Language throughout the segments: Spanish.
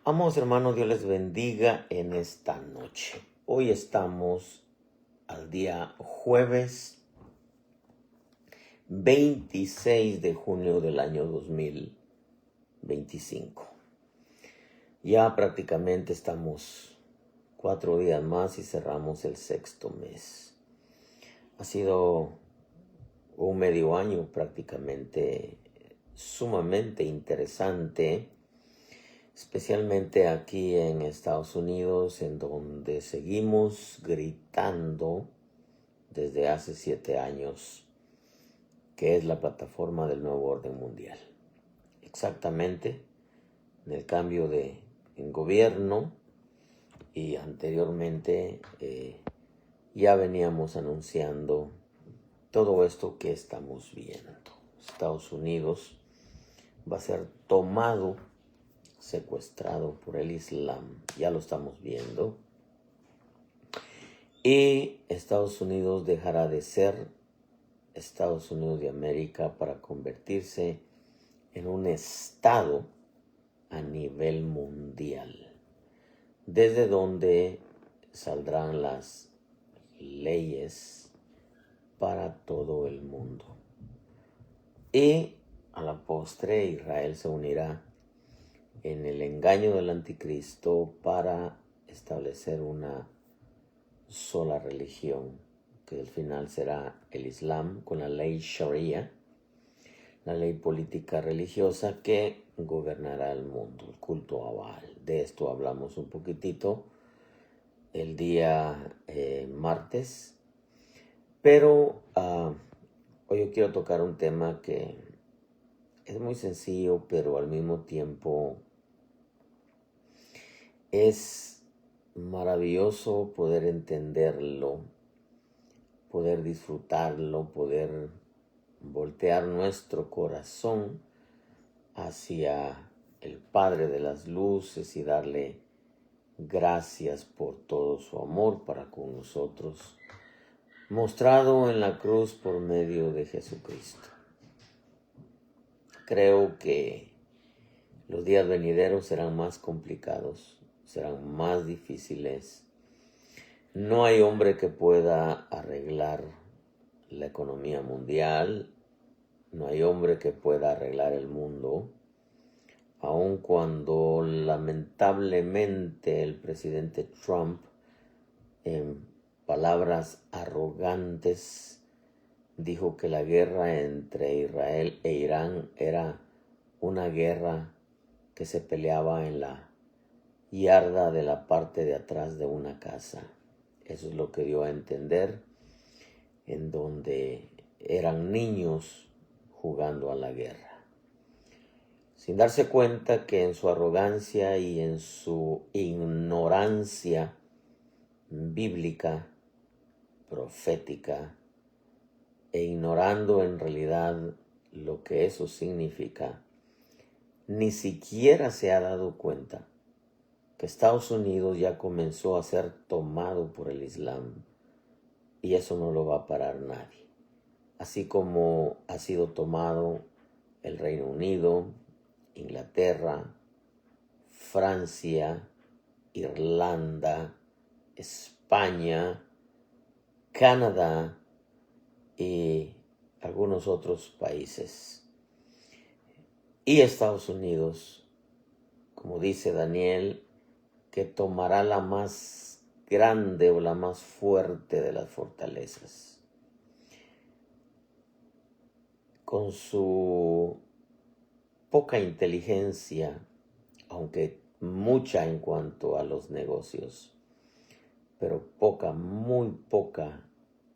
Amados hermanos, Dios les bendiga en esta noche. Hoy estamos al día jueves 26 de junio del año 2025. Ya prácticamente estamos 4 días más y cerramos el sexto mes. Ha sido un medio año prácticamente sumamente interesante, especialmente aquí en Estados Unidos, en donde seguimos gritando desde hace 7 años que es la plataforma del nuevo orden mundial. Exactamente en el cambio en gobierno, y anteriormente ya veníamos anunciando todo esto que estamos viendo. Estados Unidos va a ser tomado, secuestrado por el Islam, ya lo estamos viendo, y Estados Unidos dejará de ser Estados Unidos de América para convertirse en un estado a nivel mundial, desde donde saldrán las leyes para todo el mundo. Y a la postre Israel se unirá en el engaño del anticristo para establecer una sola religión, que al final será el Islam, con la ley Sharia, la ley política religiosa que gobernará el mundo, el culto a Baal. De esto hablamos un poquitito el día martes, pero hoy yo quiero tocar un tema que es muy sencillo, pero al mismo tiempo es maravilloso poder entenderlo, poder disfrutarlo, poder voltear nuestro corazón hacia el Padre de las Luces y darle gracias por todo su amor para con nosotros, mostrado en la cruz por medio de Jesucristo. Creo que los días venideros serán más complicados, serán más difíciles. No hay hombre que pueda arreglar la economía mundial, no hay hombre que pueda arreglar el mundo, aun cuando lamentablemente el presidente Trump, en palabras arrogantes, dijo que la guerra entre Israel e Irán era una guerra que se peleaba en la yarda de la parte de atrás de una casa. Eso es lo que dio a entender, en donde eran niños jugando a la guerra, sin darse cuenta que en su arrogancia y en su ignorancia bíblica, profética, e ignorando en realidad lo que eso significa, ni siquiera se ha dado cuenta que Estados Unidos ya comenzó a ser tomado por el Islam, y eso no lo va a parar nadie. Así como ha sido tomado el Reino Unido, Inglaterra, Francia, Irlanda, España, Canadá y algunos otros países. Y Estados Unidos, como dice Daniel, que tomará la más grande o la más fuerte de las fortalezas. Con su poca inteligencia, aunque mucha en cuanto a los negocios, pero poca, muy poca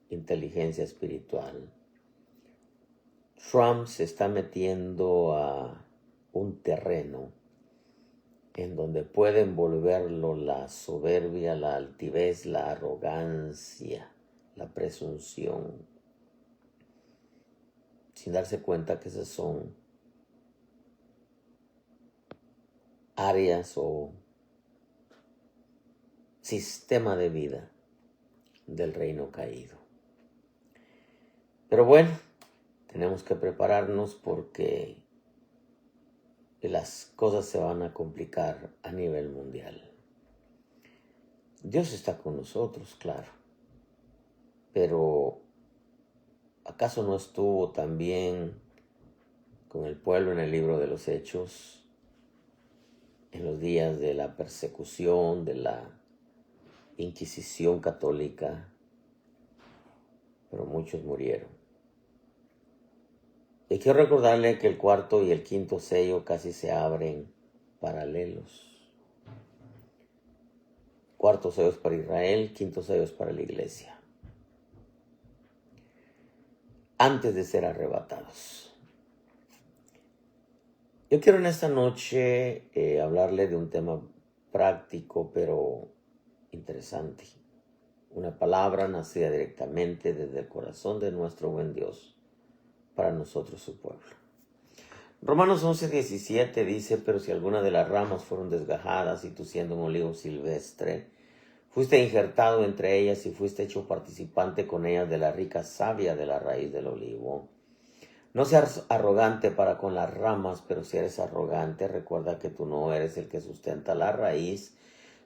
inteligencia espiritual, Trump se está metiendo a un terreno en donde puede envolverlo la soberbia, la altivez, la arrogancia, la presunción, sin darse cuenta que esas son áreas o sistema de vida del reino caído. Pero bueno, tenemos que prepararnos porque las cosas se van a complicar a nivel mundial. Dios está con nosotros, claro, pero ¿acaso no estuvo también con el pueblo en el libro de los Hechos, en los días de la persecución, de la Inquisición católica? Pero muchos murieron. Y quiero recordarle que el cuarto y el quinto sello casi se abren paralelos. Cuarto sello es para Israel, quinto sello es para la iglesia, antes de ser arrebatados. Yo quiero en esta noche hablarle de un tema práctico pero interesante. Una palabra nacida directamente desde el corazón de nuestro buen Dios para nosotros su pueblo. Romanos 11:17 dice: pero si alguna de las ramas fueron desgajadas y tú, siendo un olivo silvestre, fuiste injertado entre ellas y fuiste hecho participante con ellas de la rica savia de la raíz del olivo. No seas arrogante para con las ramas, pero si eres arrogante, recuerda que tú no eres el que sustenta la raíz,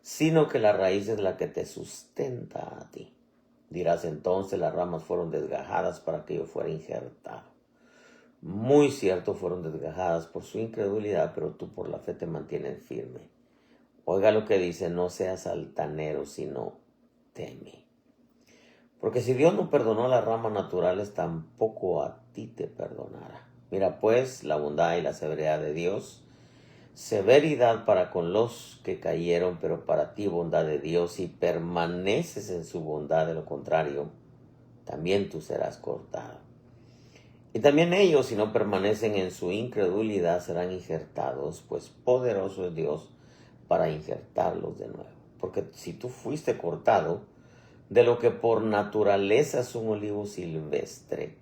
sino que la raíz es la que te sustenta a ti. Dirás entonces: las ramas fueron desgajadas para que yo fuera injertado. Muy cierto, fueron desgajadas por su incredulidad, pero tú por la fe te mantienes firme. Oiga lo que dice: no seas altanero, sino teme. Porque si Dios no perdonó a las ramas naturales, tampoco a ti te perdonará. Mira pues la bondad y la severidad de Dios. Severidad para con los que cayeron, pero para ti bondad de Dios, y permaneces en su bondad. De lo contrario, también tú serás cortado. Y también ellos, si no permanecen en su incredulidad, serán injertados, pues poderoso es Dios para injertarlos de nuevo. Porque si tú fuiste cortado de lo que por naturaleza es un olivo silvestre,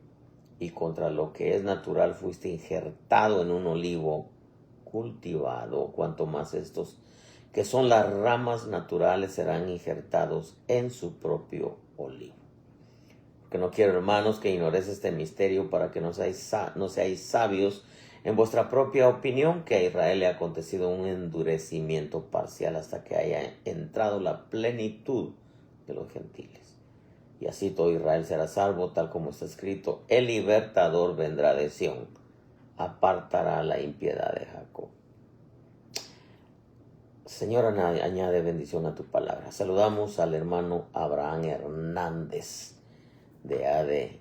y contra lo que es natural fuiste injertado en un olivo cultivado, cuanto más estos, que son las ramas naturales, serán injertados en su propio olivo. Porque no quiero, hermanos, que ignoréis este misterio, para que no seáis sabios en vuestra propia opinión, que a Israel le ha acontecido un endurecimiento parcial hasta que haya entrado la plenitud de los gentiles. Y así todo Israel será salvo, tal como está escrito: el libertador vendrá de Sión, apartará la impiedad de Jacob. Señor, añade bendición a tu palabra. Saludamos al hermano Abraham Hernández de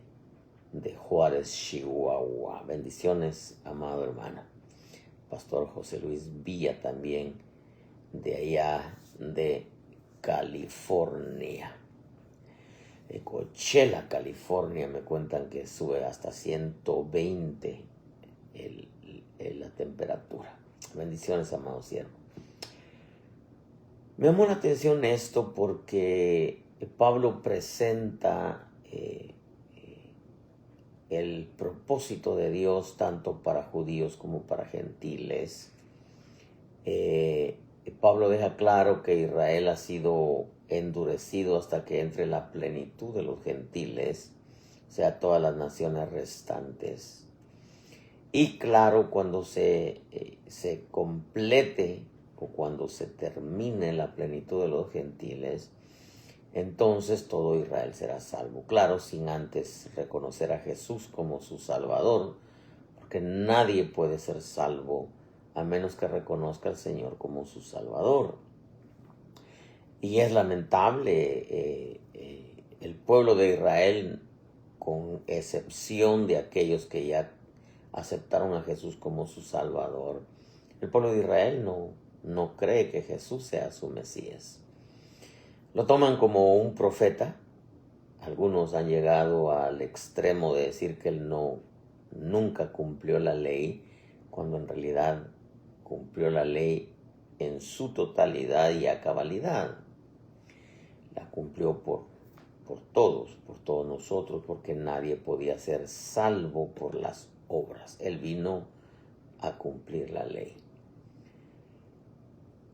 Juárez, Chihuahua. Bendiciones, amado hermano. Pastor José Luis Villa también, de allá de California. De Coachella, California, me cuentan que sube hasta 120 la temperatura. Bendiciones, amado siervo. Me llamó la atención esto porque Pablo presenta el propósito de Dios tanto para judíos como para gentiles. Pablo deja claro que Israel ha sido endurecido hasta que entre la plenitud de los gentiles, o sea, todas las naciones restantes. Y claro, cuando se complete o cuando se termine la plenitud de los gentiles, entonces todo Israel será salvo. Claro, sin antes reconocer a Jesús como su Salvador, porque nadie puede ser salvo a menos que reconozca al Señor como su Salvador. Y es lamentable, el pueblo de Israel, con excepción de aquellos que ya aceptaron a Jesús como su Salvador, el pueblo de Israel no cree que Jesús sea su Mesías. Lo toman como un profeta. Algunos han llegado al extremo de decir que él nunca cumplió la ley, cuando en realidad cumplió la ley en su totalidad y a cabalidad. La cumplió por todos nosotros, porque nadie podía ser salvo por las obras. Él vino a cumplir la ley.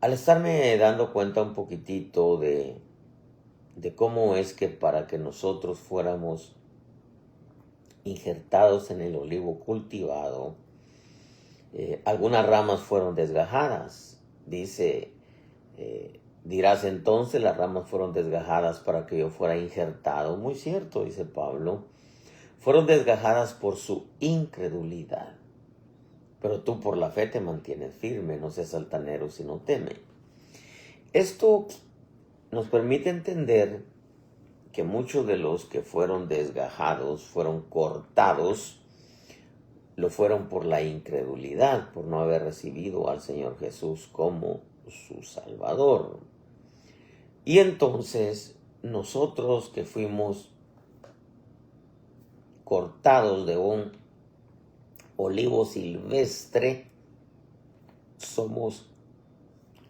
Al estarme dando cuenta un poquitito de cómo es que para que nosotros fuéramos injertados en el olivo cultivado, Algunas ramas fueron desgajadas. Dice, dirás entonces, las ramas fueron desgajadas para que yo fuera injertado. Muy cierto, dice Pablo. Fueron desgajadas por su incredulidad. Pero tú por la fe te mantienes firme, no seas altanero, sino teme. Esto nos permite entender que muchos de los que fueron desgajados, fueron cortados, lo fueron por la incredulidad, por no haber recibido al Señor Jesús como su Salvador. Y entonces nosotros que fuimos cortados de un olivo silvestre, somos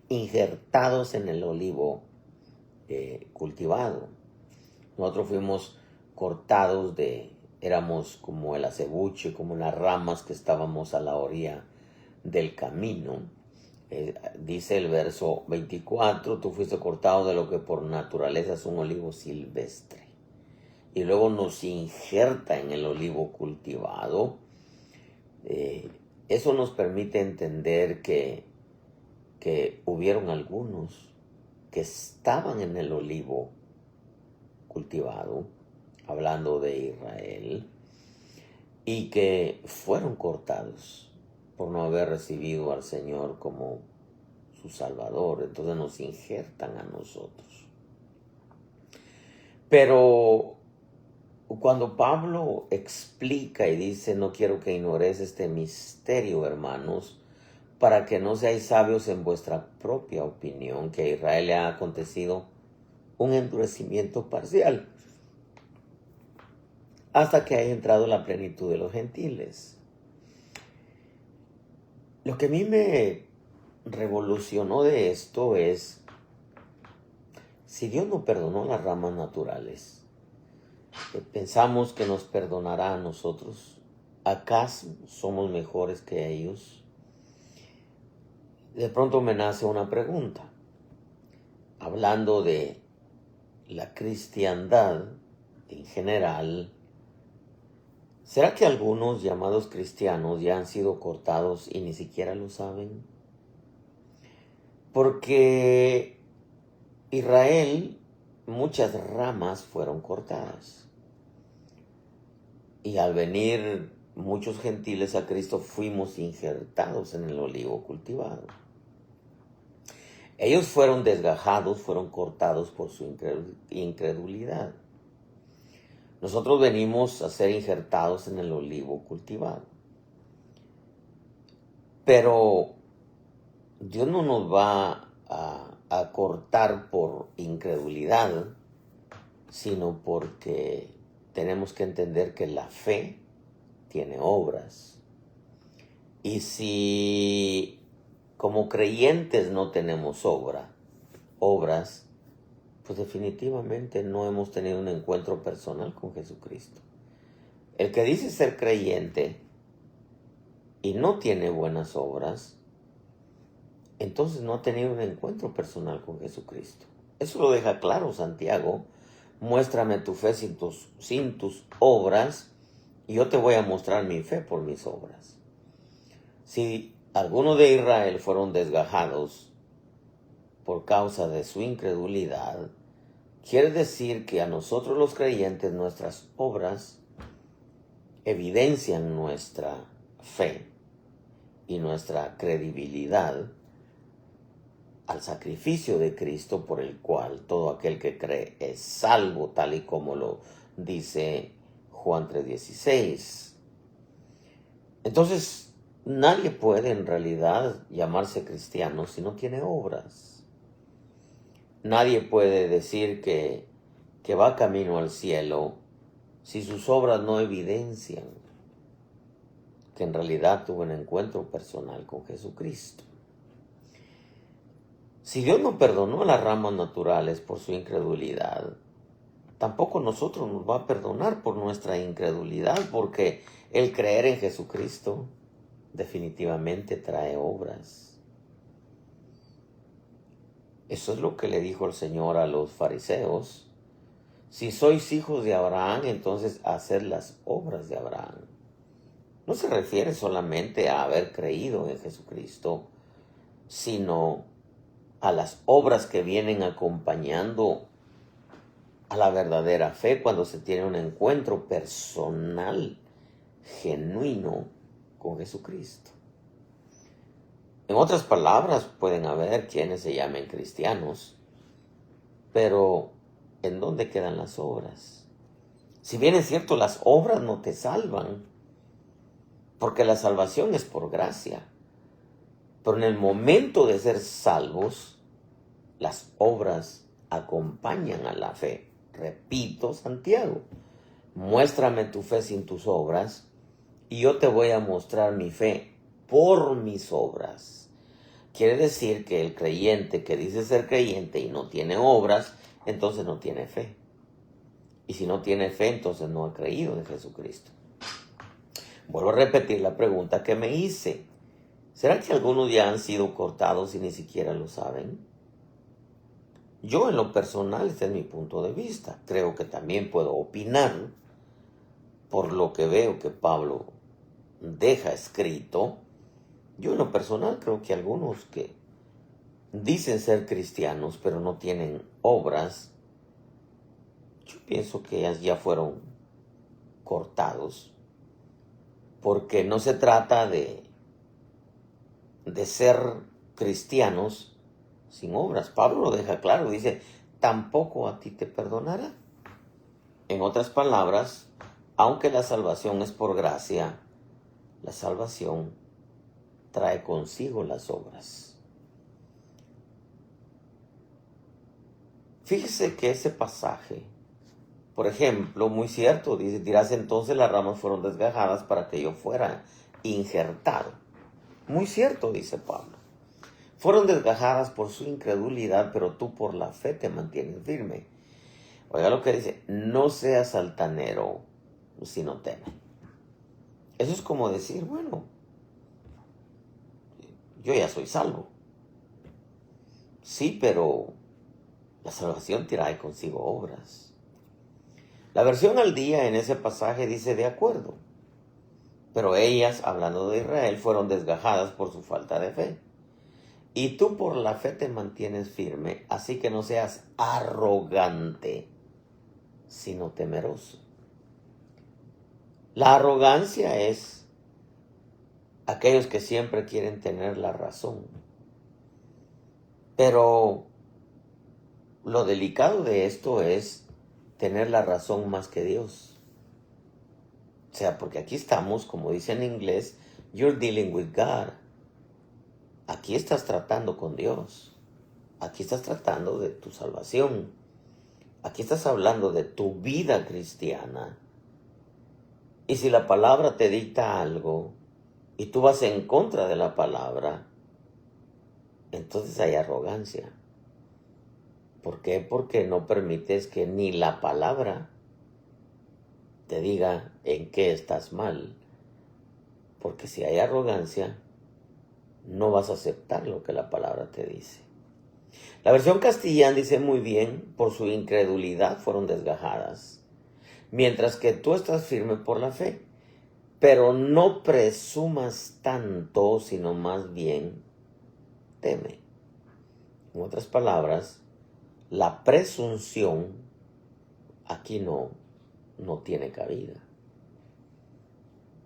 injertados en el olivo cultivado. Nosotros fuimos cortados éramos como el acebuche, como las ramas que estábamos a la orilla del camino. Dice el verso 24, tú fuiste cortado de lo que por naturaleza es un olivo silvestre. Y luego nos injerta en el olivo cultivado. Eso nos permite entender que hubieron algunos que estaban en el olivo cultivado, hablando de Israel, y que fueron cortados por no haber recibido al Señor como su Salvador. Entonces nos injertan a nosotros. Pero cuando Pablo explica y dice, no quiero que ignoréis este misterio, hermanos, para que no seáis sabios en vuestra propia opinión, que a Israel le ha acontecido un endurecimiento parcial, hasta que haya entrado la plenitud de los gentiles. Lo que a mí me revolucionó de esto es, si Dios no perdonó las ramas naturales, pensamos que nos perdonará a nosotros. ¿Acaso somos mejores que ellos? De pronto me nace una pregunta. Hablando de la cristiandad en general, ¿será que algunos llamados cristianos ya han sido cortados y ni siquiera lo saben? Porque Israel, muchas ramas fueron cortadas. Y al venir muchos gentiles a Cristo, fuimos injertados en el olivo cultivado. Ellos fueron desgajados, fueron cortados por su incredulidad. Nosotros venimos a ser injertados en el olivo cultivado. Pero Dios no nos va a cortar por incredulidad, sino porque tenemos que entender que la fe tiene obras. Y si como creyentes no tenemos obras, pues definitivamente no hemos tenido un encuentro personal con Jesucristo. El que dice ser creyente y no tiene buenas obras, entonces no ha tenido un encuentro personal con Jesucristo. Eso lo deja claro Santiago. Muéstrame tu fe sin tus obras, y yo te voy a mostrar mi fe por mis obras. Si algunos de Israel fueron desgajados por causa de su incredulidad, quiere decir que a nosotros los creyentes nuestras obras evidencian nuestra fe y nuestra credibilidad al sacrificio de Cristo, por el cual todo aquel que cree es salvo, tal y como lo dice Juan 3:16. Entonces, nadie puede en realidad llamarse cristiano si no tiene obras. Nadie puede decir que va camino al cielo si sus obras no evidencian que en realidad tuvo un encuentro personal con Jesucristo. Si Dios no perdonó a las ramas naturales por su incredulidad, tampoco nosotros nos va a perdonar por nuestra incredulidad, porque el creer en Jesucristo definitivamente trae obras. Eso es lo que le dijo el Señor a los fariseos. Si sois hijos de Abraham, entonces haced las obras de Abraham. no se refiere solamente a haber creído en Jesucristo, sino a las obras que vienen acompañando a la verdadera fe cuando se tiene un encuentro personal, genuino con Jesucristo. En otras palabras, pueden haber quienes se llamen cristianos, pero ¿en dónde quedan las obras? Si bien es cierto, las obras no te salvan, porque la salvación es por gracia. Pero en el momento de ser salvos, las obras acompañan a la fe. Repito, Santiago, muéstrame tu fe sin tus obras, y yo te voy a mostrar mi fe por mis obras. Quiere decir que el creyente que dice ser creyente y no tiene obras, entonces no tiene fe. Y si no tiene fe, entonces no ha creído en Jesucristo. Vuelvo a repetir la pregunta que me hice. ¿Será que algunos ya han sido cortados y ni siquiera lo saben? Yo en lo personal, este es mi punto de vista. Creo que también puedo opinar por lo que veo que Pablo deja escrito. Yo en lo personal creo que algunos que dicen ser cristianos pero no tienen obras, yo pienso que ya fueron cortados. Porque no se trata de ser cristianos sin obras. Pablo lo deja claro, dice, tampoco a ti te perdonará. En otras palabras, aunque la salvación es por gracia, la salvación trae consigo las obras. Fíjese que ese pasaje, por ejemplo, muy cierto, dice, dirás entonces las ramas fueron desgajadas para que yo fuera injertado. Muy cierto, dice Pablo. Fueron desgajadas por su incredulidad, pero tú por la fe te mantienes firme. Oiga lo que dice, no seas altanero, sino teme. Eso es como decir, bueno, yo ya soy salvo. Sí, pero la salvación trae consigo obras. La versión al día en ese pasaje dice de acuerdo, pero ellas, hablando de Israel, fueron desgajadas por su falta de fe. Y tú por la fe te mantienes firme, así que no seas arrogante, sino temeroso. La arrogancia es aquellos que siempre quieren tener la razón. Pero lo delicado de esto es tener la razón más que Dios. O sea, porque aquí estamos, como dice en inglés, you're dealing with God. Aquí estás tratando con Dios. Aquí estás tratando de tu salvación. Aquí estás hablando de tu vida cristiana. Y si la palabra te dicta algo y tú vas en contra de la palabra, entonces hay arrogancia. ¿Por qué? Porque no permites que ni la palabra te diga en qué estás mal. Porque si hay arrogancia, no vas a aceptar lo que la palabra te dice. La versión castellana dice muy bien, por su incredulidad fueron desgajadas, mientras que tú estás firme por la fe. Pero no presumas tanto, sino más bien teme. En otras palabras, la presunción aquí no tiene cabida.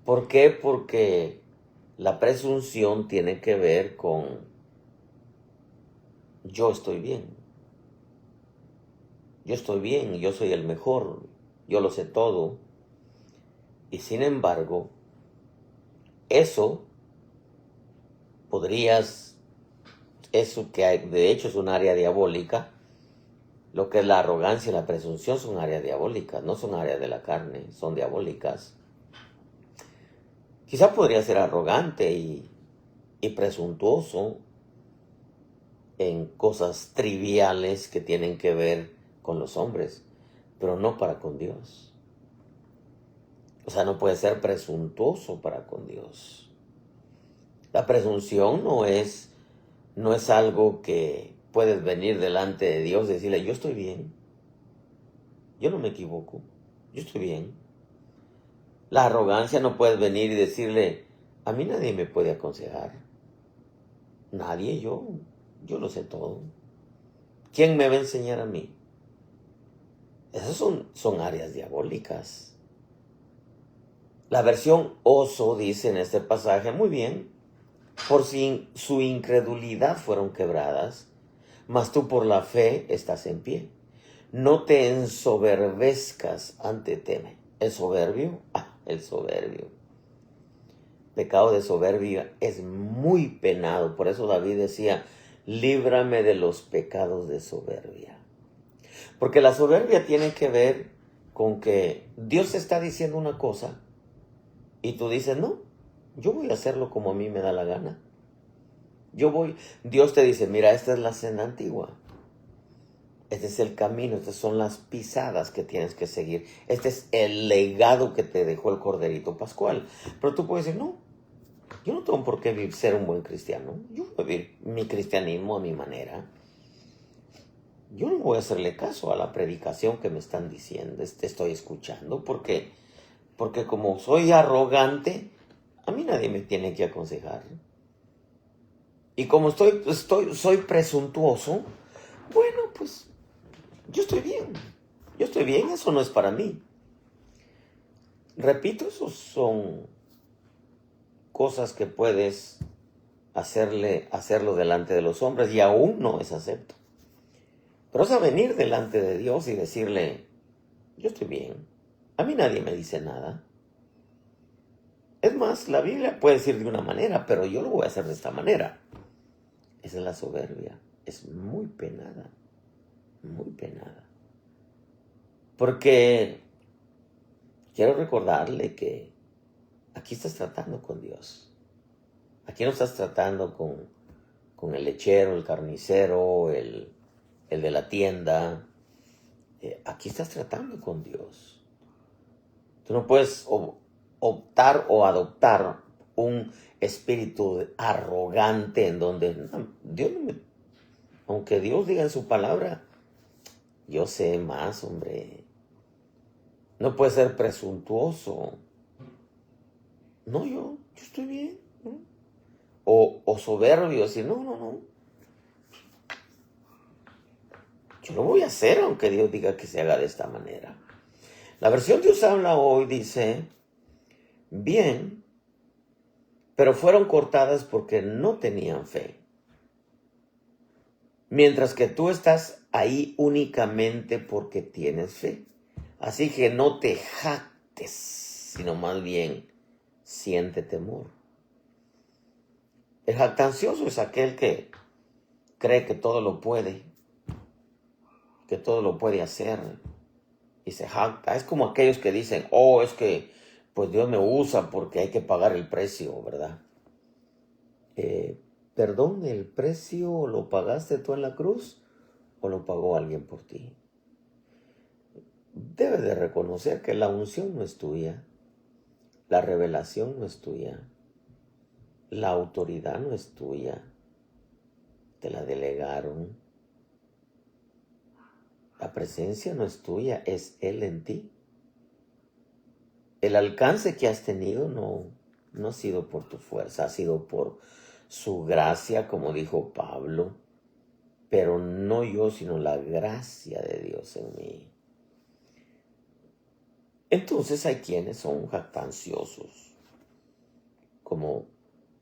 ¿Por qué? Porque la presunción tiene que ver con yo estoy bien. Yo estoy bien, yo soy el mejor, yo lo sé todo. Y sin embargo, eso que hay, de hecho es un área diabólica. Lo que es la arrogancia y la presunción son áreas diabólicas, no son áreas de la carne, son diabólicas. Quizá podría ser arrogante y presuntuoso en cosas triviales que tienen que ver con los hombres, pero no para con Dios. O sea, no puede ser presuntuoso para con Dios. La presunción no es algo que puedes venir delante de Dios y decirle, yo estoy bien, yo no me equivoco, yo estoy bien. La arrogancia no puedes venir y decirle, a mí nadie me puede aconsejar. Nadie, yo lo sé todo. ¿Quién me va a enseñar a mí? Esas son áreas diabólicas. La versión oso dice en este pasaje, muy bien, por si su incredulidad fueron quebradas, mas tú por la fe estás en pie. No te ensoberbezcas ante teme. ¿El soberbio? El soberbio. Pecado de soberbia es muy penado. Por eso David decía, líbrame de los pecados de soberbia. Porque la soberbia tiene que ver con que Dios está diciendo una cosa y tú dices, no, yo voy a hacerlo como a mí me da la gana. Dios te dice, mira, esta es la senda antigua. Este es el camino, estas son las pisadas que tienes que seguir. Este es el legado que te dejó el Corderito Pascual. Pero tú puedes decir, no, yo no tengo por qué ser un buen cristiano. Yo voy a vivir mi cristianismo a mi manera. Yo no voy a hacerle caso a la predicación que me están diciendo, estoy escuchando, porque como soy arrogante, a mí nadie me tiene que aconsejar. Y como soy presuntuoso, bueno, pues yo estoy bien, eso no es para mí. Repito, esos son cosas que puedes hacerlo delante de los hombres y aún no es acepto. Pero es a venir delante de Dios y decirle, yo estoy bien, a mí nadie me dice nada. Es más, la Biblia puede decir de una manera, pero yo lo voy a hacer de esta manera. Esa es la soberbia, es muy penada, muy penada. Porque quiero recordarle que aquí estás tratando con Dios. Aquí no estás tratando con el lechero, el carnicero, el de la tienda. Aquí estás tratando con Dios. Tú no puedes optar o adoptar un espíritu arrogante en donde Dios no aunque Dios diga en su palabra, yo sé más, hombre. No puedes ser presuntuoso. No, yo estoy bien, ¿no? O soberbio, decir, no. Yo lo voy a hacer aunque Dios diga que se haga de esta manera. La versión Dios habla hoy dice, bien, pero fueron cortadas porque no tenían fe. Mientras que tú estás ahí únicamente porque tienes fe. Así que no te jactes, sino más bien siente temor. El jactancioso es aquel que cree que todo lo puede, que todo lo puede hacer y se jacta. Es como aquellos que dicen, es que pues Dios me usa porque hay que pagar el precio, ¿verdad? Perdón, ¿el precio lo pagaste tú en la cruz o lo pagó alguien por ti? Debes de reconocer que la unción no es tuya, la revelación no es tuya, la autoridad no es tuya, te la delegaron. La presencia no es tuya, es Él en ti. El alcance que has tenido no ha sido por tu fuerza, ha sido por su gracia, como dijo Pablo, pero no yo, sino la gracia de Dios en mí. Entonces hay quienes son jactanciosos, como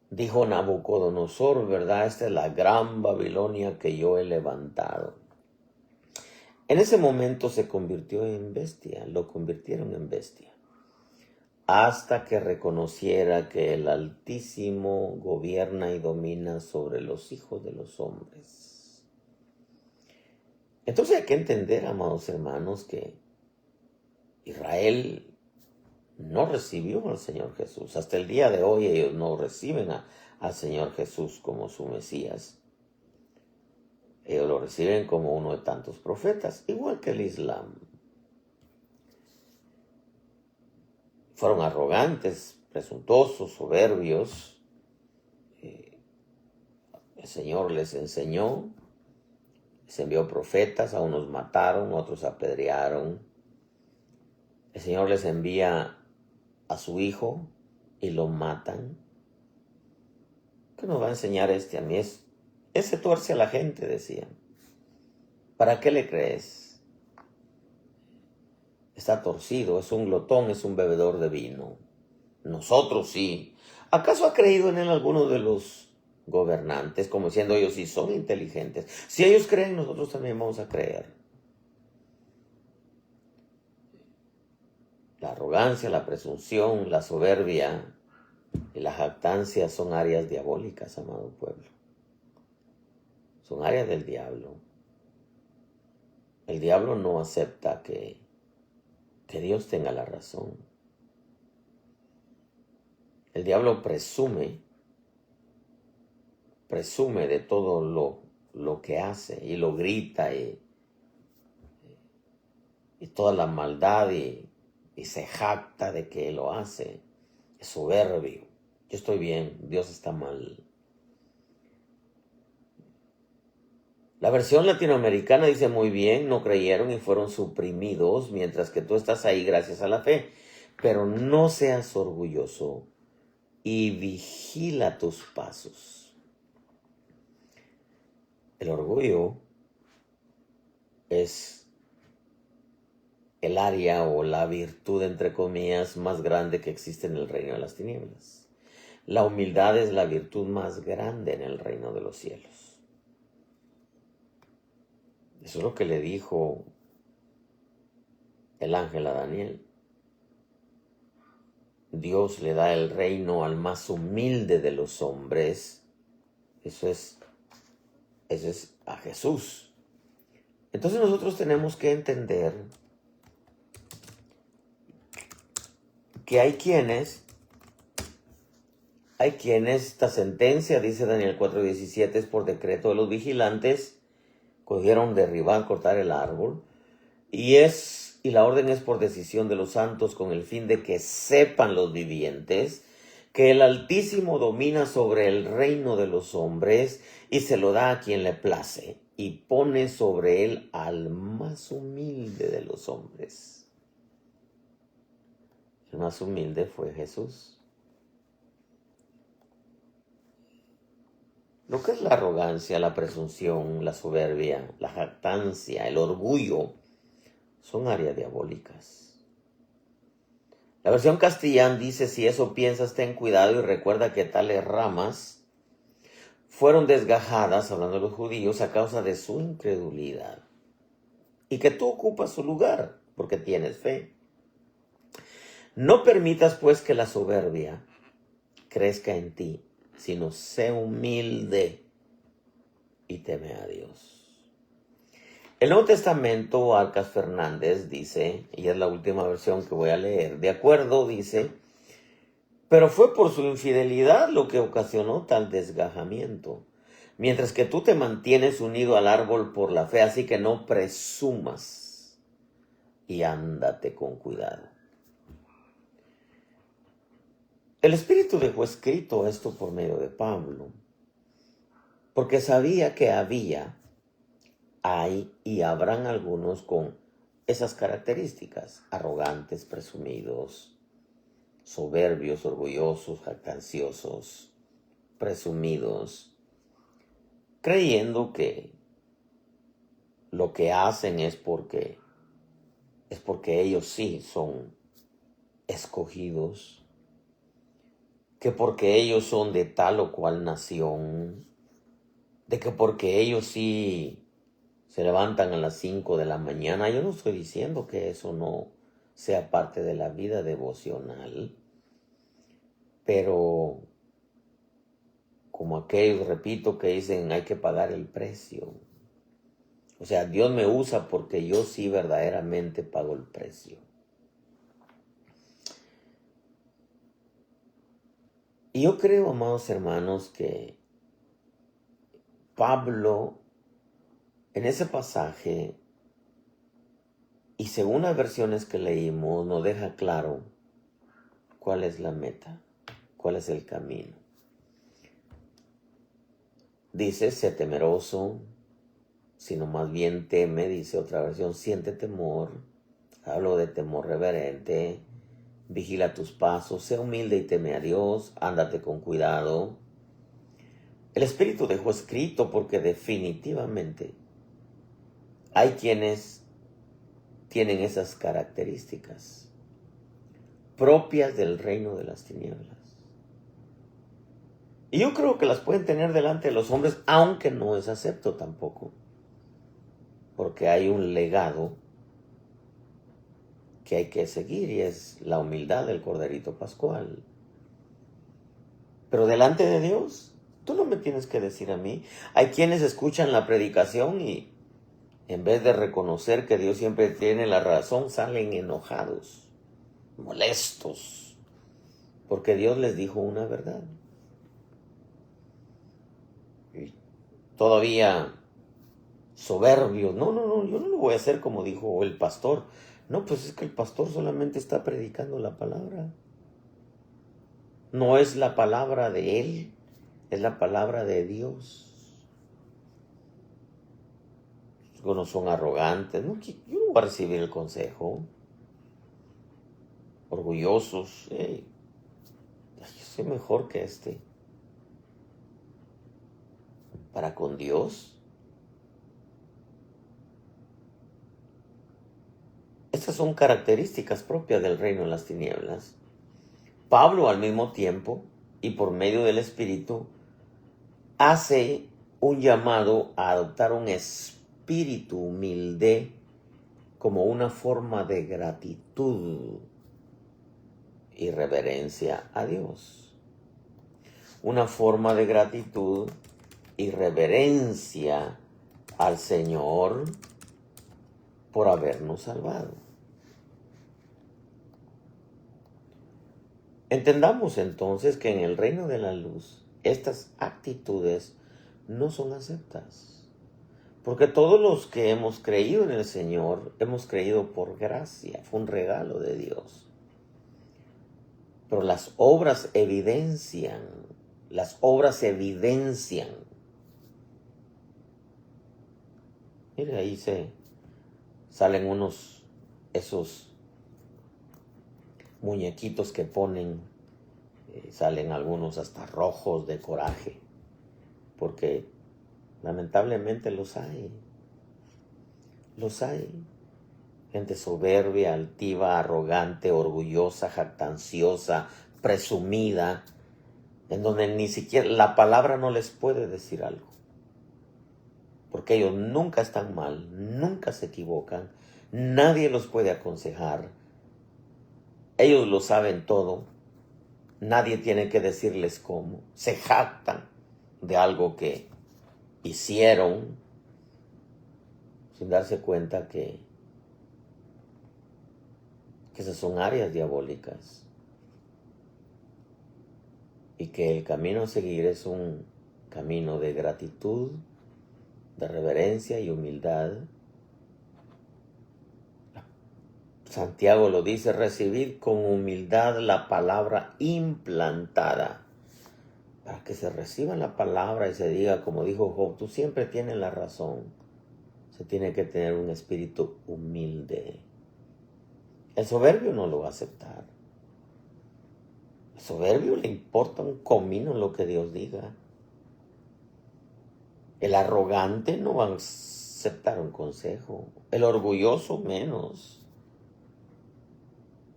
dijo Nabucodonosor, ¿verdad? Esta es la gran Babilonia que yo he levantado. En ese momento se convirtió en bestia, lo convirtieron en bestia, hasta que reconociera que el Altísimo gobierna y domina sobre los hijos de los hombres. Entonces hay que entender, amados hermanos, que Israel no recibió al Señor Jesús. Hasta el día de hoy ellos no reciben al Señor Jesús como su Mesías. Ellos lo reciben como uno de tantos profetas, igual que el Islam. Fueron arrogantes, presuntuosos, soberbios. El Señor les enseñó, les envió profetas, a unos mataron, a otros apedrearon. El Señor les envía a su hijo y lo matan. ¿Qué nos va a enseñar a mí? Ese tuerce a la gente, decían. ¿Para qué le crees? Está torcido, es un glotón, es un bebedor de vino. Nosotros sí. ¿Acaso ha creído en él alguno de los gobernantes, como diciendo ellos sí son inteligentes? Si ellos creen, nosotros también vamos a creer. La arrogancia, la presunción, la soberbia y la jactancia son áreas diabólicas, amado pueblo. Son áreas del diablo. El diablo no acepta que Dios tenga la razón. El diablo presume de todo lo que hace y lo grita y toda la maldad y se jacta de que lo hace. Es soberbio. Yo estoy bien, Dios está mal. La versión latinoamericana dice muy bien, no creyeron y fueron suprimidos, mientras que tú estás ahí gracias a la fe. Pero no seas orgulloso y vigila tus pasos. El orgullo es el área o la virtud, entre comillas, más grande que existe en el reino de las tinieblas. La humildad es la virtud más grande en el reino de los cielos. Eso es lo que le dijo el ángel a Daniel. Dios le da el reino al más humilde de los hombres. Eso es a Jesús. Entonces nosotros tenemos que entender que hay quienes, esta sentencia, dice Daniel 4:17, es por decreto de los vigilantes, cogieron derribar, cortar el árbol, y la orden es por decisión de los santos con el fin de que sepan los vivientes que el Altísimo domina sobre el reino de los hombres y se lo da a quien le place y pone sobre él al más humilde de los hombres. El más humilde fue Jesús. Lo que es la arrogancia, la presunción, la soberbia, la jactancia, el orgullo, son áreas diabólicas. La versión castellana dice, si eso piensas, ten cuidado y recuerda que tales ramas fueron desgajadas, hablando de los judíos, a causa de su incredulidad. Y que tú ocupas su lugar, porque tienes fe. No permitas, pues, que la soberbia crezca en ti, sino sé humilde y teme a Dios. El Nuevo Testamento, Arcas Fernández dice, y es la última versión que voy a leer, de acuerdo, dice, pero fue por su infidelidad lo que ocasionó tal desgajamiento, mientras que tú te mantienes unido al árbol por la fe, así que no presumas y ándate con cuidado. El Espíritu dejó escrito esto por medio de Pablo, porque sabía que hay y habrán algunos con esas características, arrogantes, presumidos, soberbios, orgullosos, jactanciosos, presumidos, creyendo que lo que hacen es porque ellos sí son escogidos, que porque ellos son de tal o cual nación, de que porque ellos sí se levantan a las 5 de la mañana. Yo no estoy diciendo que eso no sea parte de la vida devocional, pero como aquellos, repito, que dicen hay que pagar el precio. O sea, Dios me usa porque yo sí verdaderamente pago el precio. Y yo creo, amados hermanos, que Pablo en ese pasaje, y según las versiones que leímos, nos deja claro cuál es la meta, cuál es el camino. Dice, sé temeroso, sino más bien teme, dice otra versión, siente temor. Hablo de temor reverente, vigila tus pasos, sé humilde y teme a Dios, ándate con cuidado. El Espíritu dejó escrito porque definitivamente hay quienes tienen esas características propias del reino de las tinieblas. Y yo creo que las pueden tener delante de los hombres, aunque no es acepto tampoco. Porque hay un legado que hay que seguir y es la humildad del Corderito Pascual. Pero delante de Dios, tú no me tienes que decir a mí. Hay quienes escuchan la predicación y en vez de reconocer que Dios siempre tiene la razón, salen enojados, molestos, porque Dios les dijo una verdad. Y todavía soberbios, no, yo no lo voy a hacer como dijo el pastor. No, pues es que el pastor solamente está predicando la palabra. No es la palabra de él, es la palabra de Dios. Algunos son arrogantes, no, yo no voy a recibir el consejo. Orgullosos, yo soy mejor que este. Para con Dios, estas son características propias del reino de las tinieblas. Pablo al mismo tiempo y por medio del Espíritu hace un llamado a adoptar un espíritu humilde como una forma de gratitud y reverencia a Dios. Una forma de gratitud y reverencia al Señor por habernos salvado. Entendamos entonces que en el reino de la luz estas actitudes no son aceptas. Porque todos los que hemos creído en el Señor, hemos creído por gracia, fue un regalo de Dios. Pero las obras evidencian. Mire, ahí salen esos muñequitos que ponen, salen algunos hasta rojos de coraje, porque lamentablemente los hay. Gente soberbia, altiva, arrogante, orgullosa, jactanciosa, presumida, en donde ni siquiera la palabra no les puede decir algo. Porque ellos nunca están mal, nunca se equivocan, nadie los puede aconsejar. Ellos lo saben todo, nadie tiene que decirles cómo. Se jactan de algo que hicieron sin darse cuenta que esas son áreas diabólicas y que el camino a seguir es un camino de gratitud, de reverencia y humildad. Santiago lo dice: recibid con humildad la palabra implantada. Para que se reciba la palabra y se diga, como dijo Job, tú siempre tienes la razón. Se tiene que tener un espíritu humilde. El soberbio no lo va a aceptar. El soberbio le importa un comino lo que Dios diga. El arrogante no va a aceptar un consejo. El orgulloso menos.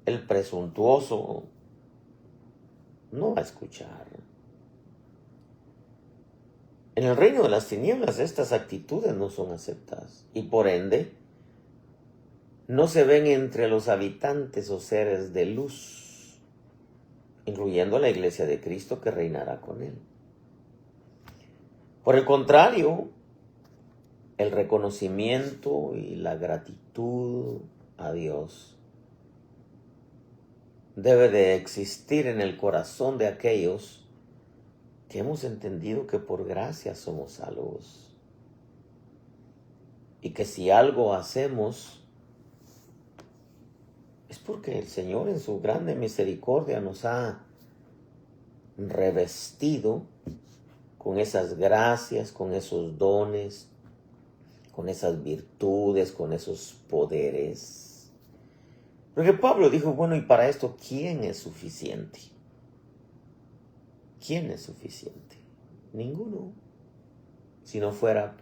El presuntuoso no va a escuchar. En el reino de las tinieblas estas actitudes no son aceptadas y por ende no se ven entre los habitantes o seres de luz, incluyendo la iglesia de Cristo que reinará con él. Por el contrario, el reconocimiento y la gratitud a Dios debe de existir en el corazón de aquellos que hemos entendido que por gracia somos salvos y que si algo hacemos es porque el Señor en su grande misericordia nos ha revestido con esas gracias, con esos dones, con esas virtudes, con esos poderes. Porque Pablo dijo, bueno, y para esto, ¿quién es suficiente? ¿Quién es suficiente? Ninguno. Si no fuera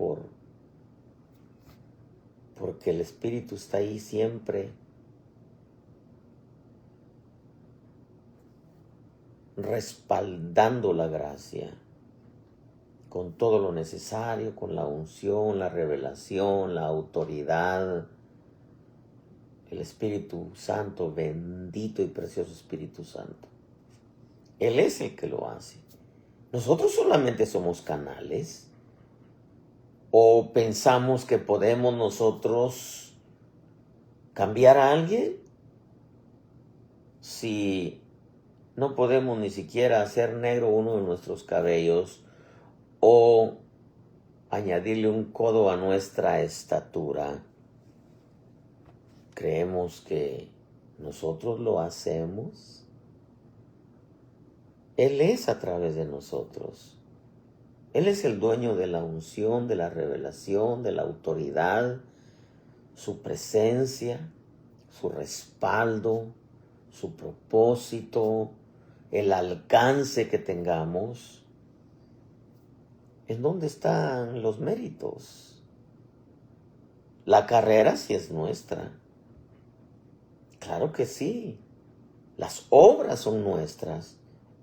porque el Espíritu está ahí siempre respaldando la gracia con todo lo necesario, con la unción, la revelación, la autoridad. El Espíritu Santo, bendito y precioso Espíritu Santo. Él es el que lo hace. Nosotros solamente somos canales. ¿O pensamos que podemos nosotros cambiar a alguien si no podemos ni siquiera hacer negro uno de nuestros cabellos o añadirle un codo a nuestra estatura? ¿Creemos que nosotros lo hacemos? Él es a través de nosotros. Él es el dueño de la unción, de la revelación, de la autoridad, su presencia, su respaldo, su propósito, el alcance que tengamos. ¿En dónde están los méritos? La carrera sí es nuestra. Claro que sí. Las obras son nuestras.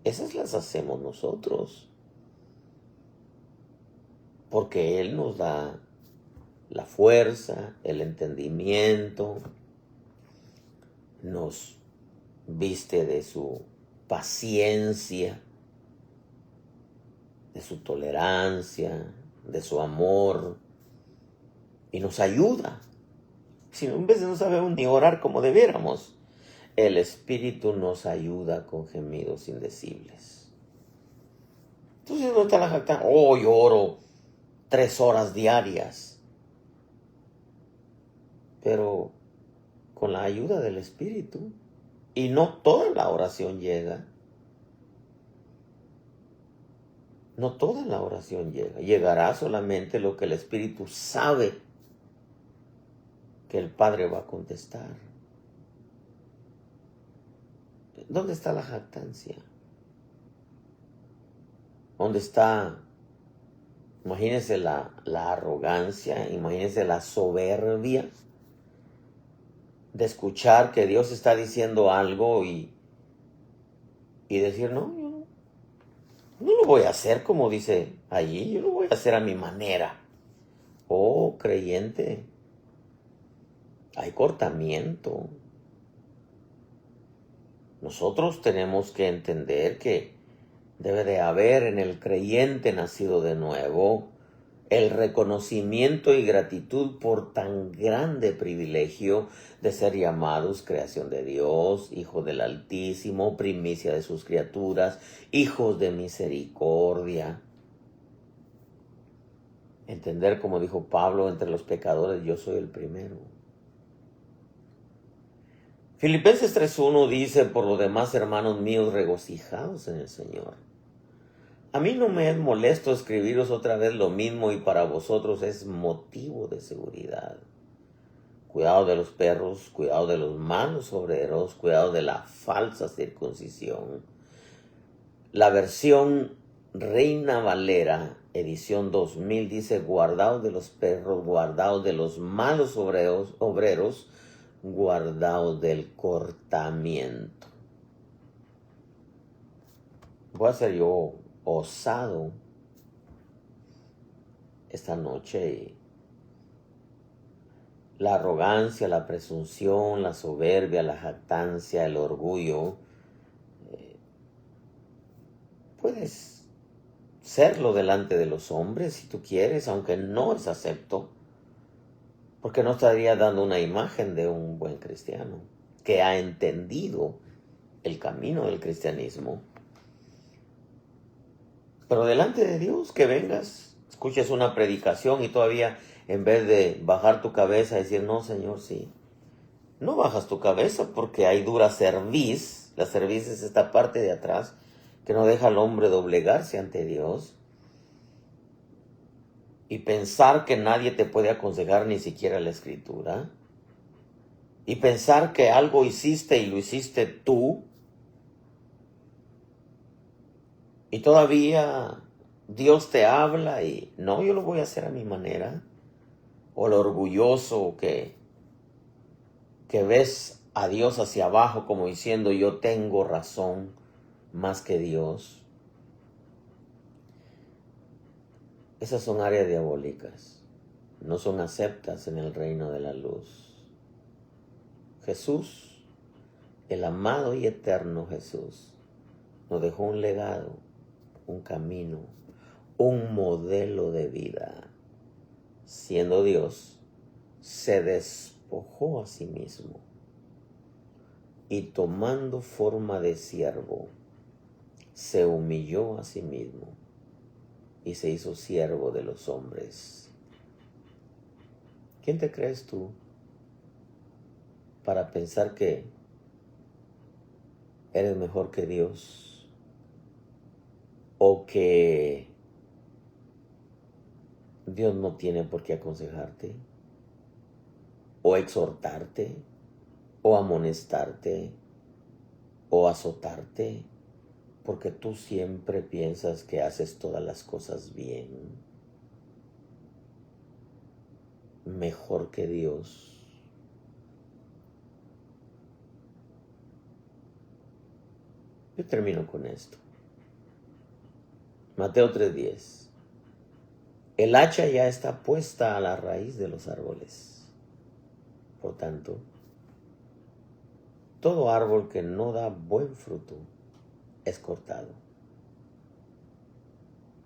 Esas las hacemos nosotros. Porque Él nos da la fuerza, el entendimiento, nos viste de su paciencia, de su tolerancia, de su amor, y nos ayuda. Si no, en vez de no sabemos ni orar como debiéramos, el Espíritu nos ayuda con gemidos indecibles. Entonces, ¿dónde está la jactancia? Oh, yo oro 3 horas diarias, pero con la ayuda del Espíritu. Y no toda la oración llega. No toda la oración llega. Llegará solamente lo que el Espíritu sabe que el Padre va a contestar. ¿Dónde está la jactancia? ¿Dónde está? Imagínense la arrogancia, imagínense la soberbia de escuchar que Dios está diciendo algo y decir, no, yo no lo voy a hacer como dice allí, yo lo voy a hacer a mi manera. Oh, creyente, hay cortamiento. Nosotros tenemos que entender que debe de haber en el creyente nacido de nuevo el reconocimiento y gratitud por tan grande privilegio de ser llamados creación de Dios, hijo del Altísimo, primicia de sus criaturas, hijos de misericordia. Entender, como dijo Pablo, entre los pecadores yo soy el primero. Filipenses 3:1 dice, por lo demás, hermanos míos, regocijaos en el Señor. A mí no me es molesto escribiros otra vez lo mismo y para vosotros es motivo de seguridad. Cuidado de los perros, cuidado de los malos obreros, cuidado de la falsa circuncisión. La versión Reina Valera, edición 2000, dice, guardaos de los perros, guardaos de los malos obreros, guardaos del cortamiento. Voy a ser yo osado esta noche y la arrogancia, la presunción, la soberbia, la jactancia, el orgullo, puedes serlo delante de los hombres si tú quieres, aunque no es acepto, porque no estaría dando una imagen de un buen cristiano que ha entendido el camino del cristianismo. Pero delante de Dios, que vengas, escuches una predicación y todavía en vez de bajar tu cabeza y decir, no, Señor, sí. No bajas tu cabeza porque hay dura cerviz. La cerviz es esta parte de atrás que no deja al hombre doblegarse ante Dios. Y pensar que nadie te puede aconsejar, ni siquiera la Escritura. y pensar que algo hiciste y lo hiciste tú, y todavía Dios te habla y no, yo lo voy a hacer a mi manera, o lo orgulloso que ves a Dios hacia abajo como diciendo yo tengo razón más que Dios. Esas son áreas diabólicas, no son aceptas en el reino de la luz. Jesús, el amado y eterno Jesús, nos dejó un legado, un camino, un modelo de vida. Siendo Dios, se despojó a sí mismo y tomando forma de siervo, se humilló a sí mismo y se hizo siervo de los hombres. ¿Quién te crees tú para pensar que eres mejor que Dios o que Dios no tiene por qué aconsejarte o exhortarte o amonestarte o azotarte porque tú siempre piensas que haces todas las cosas bien, mejor que Dios? Yo termino con esto. Mateo 3:10. El hacha ya está puesta a la raíz de los árboles. Por tanto, todo árbol que no da buen fruto es cortado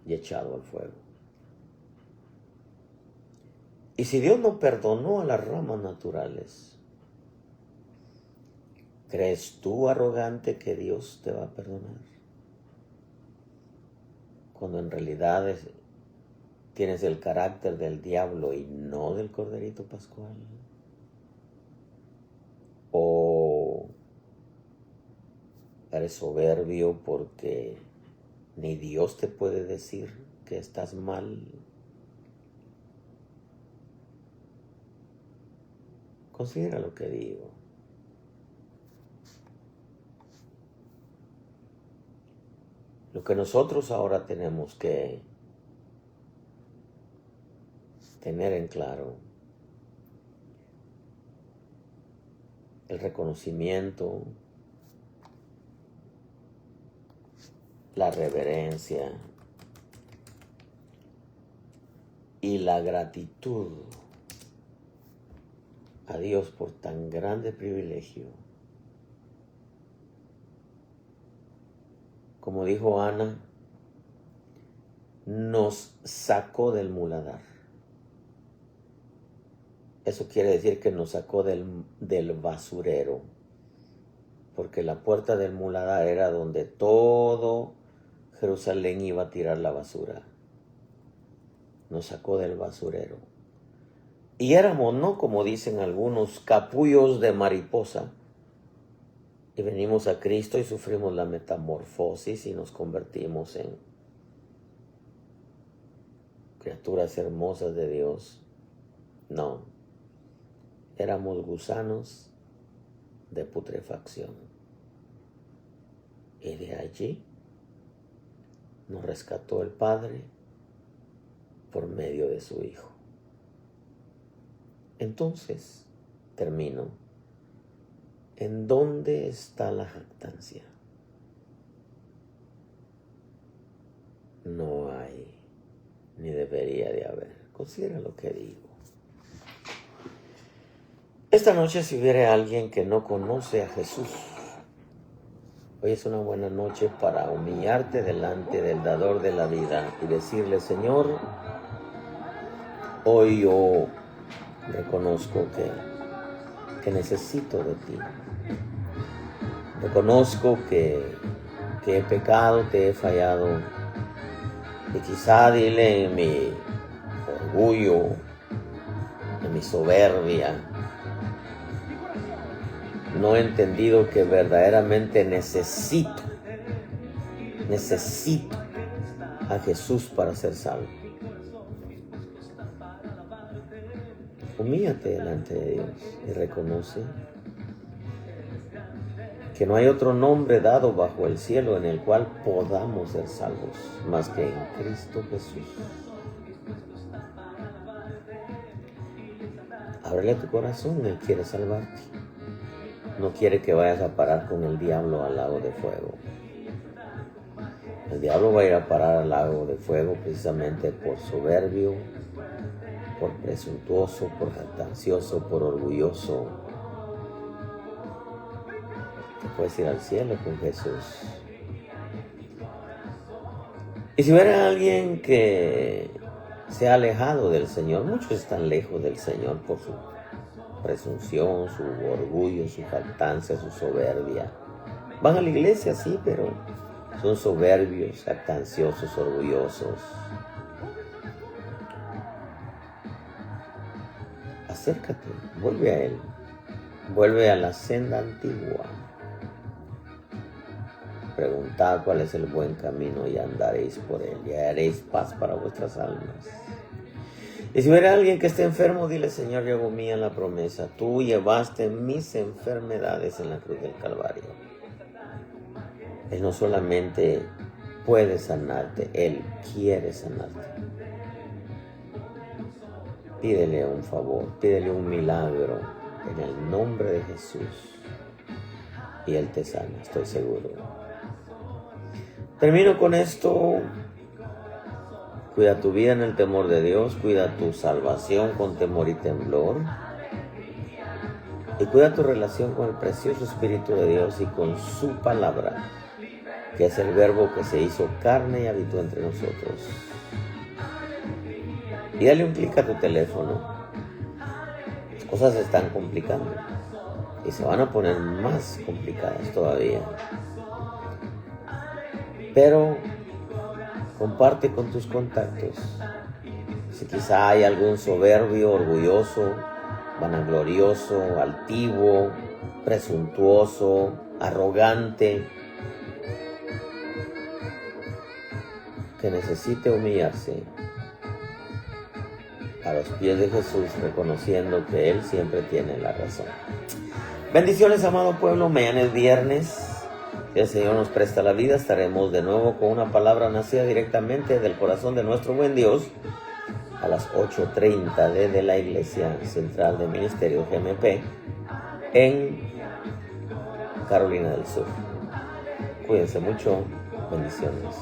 y echado al fuego. Y si Dios no perdonó a las ramas naturales, ¿crees tú, arrogante, que Dios te va a perdonar? Cuando en realidad tienes el carácter del diablo y no del corderito pascual. O eres soberbio porque ni Dios te puede decir que estás mal. Considera lo que digo. Lo que nosotros ahora tenemos que tener en claro, el reconocimiento, la reverencia y la gratitud a Dios por tan grande privilegio. Como dijo Ana, nos sacó del muladar. Eso quiere decir que nos sacó del basurero, porque la puerta del muladar era donde todo Jerusalén iba a tirar la basura. Nos sacó del basurero. Y éramos, no como dicen algunos, capullos de mariposa. Y venimos a Cristo y sufrimos la metamorfosis y nos convertimos en criaturas hermosas de Dios. No. Éramos gusanos de putrefacción. Y de allí nos rescató el Padre por medio de su Hijo. Entonces, termino. ¿En dónde está la jactancia? No hay, ni debería de haber. Considera lo que digo. Esta noche, si hubiera alguien que no conoce a Jesús, hoy es una buena noche para humillarte delante del dador de la vida y decirle: Señor, hoy yo reconozco que necesito de ti. Reconozco que he pecado, que he fallado. Y quizá, dile, en mi orgullo, en mi soberbia, no he entendido que verdaderamente necesito a Jesús para ser salvo. Humíllate delante de Dios y reconoce que no hay otro nombre dado bajo el cielo en el cual podamos ser salvos más que en Cristo Jesús. Ábrele tu corazón, Él quiere salvarte. No quiere que vayas a parar con el diablo al lago de fuego. El diablo va a ir a parar al lago de fuego precisamente por soberbio, por presuntuoso, por jactancioso, por orgulloso. Te puedes ir al cielo con Jesús. Y si hubiera alguien que se ha alejado del Señor, muchos están lejos del Señor por su presunción, su orgullo, su jactancia, su soberbia. Van a la iglesia, sí, pero son soberbios, jactanciosos, orgullosos. Acércate, vuelve a Él, vuelve a la senda antigua. Preguntad cuál es el buen camino y andaréis por él, y haréis paz para vuestras almas. Y si hubiera alguien que esté enfermo, dile: Señor, yo hago mía la promesa. Tú llevaste mis enfermedades en la cruz del Calvario. Él no solamente puede sanarte, Él quiere sanarte. Pídele un favor, pídele un milagro en el nombre de Jesús y Él te sana, estoy seguro. Termino con esto. Cuida tu vida en el temor de Dios, cuida tu salvación con temor y temblor, y cuida tu relación con el precioso Espíritu de Dios y con su palabra, que es el verbo que se hizo carne y habitó entre nosotros. Y dale un clic a tu teléfono. Las cosas se están complicando y se van a poner más complicadas todavía. Pero comparte con tus contactos. Si quizá hay algún soberbio, orgulloso, vanaglorioso, altivo, presuntuoso, arrogante, que necesite humillarse a los pies de Jesús, reconociendo que Él siempre tiene la razón. Bendiciones, amado pueblo. Mañana es viernes. Si el Señor nos presta la vida, estaremos de nuevo con una palabra nacida directamente del corazón de nuestro buen Dios a las 8:30 desde la Iglesia Central de Ministerio GMP en Carolina del Sur. Cuídense mucho. Bendiciones.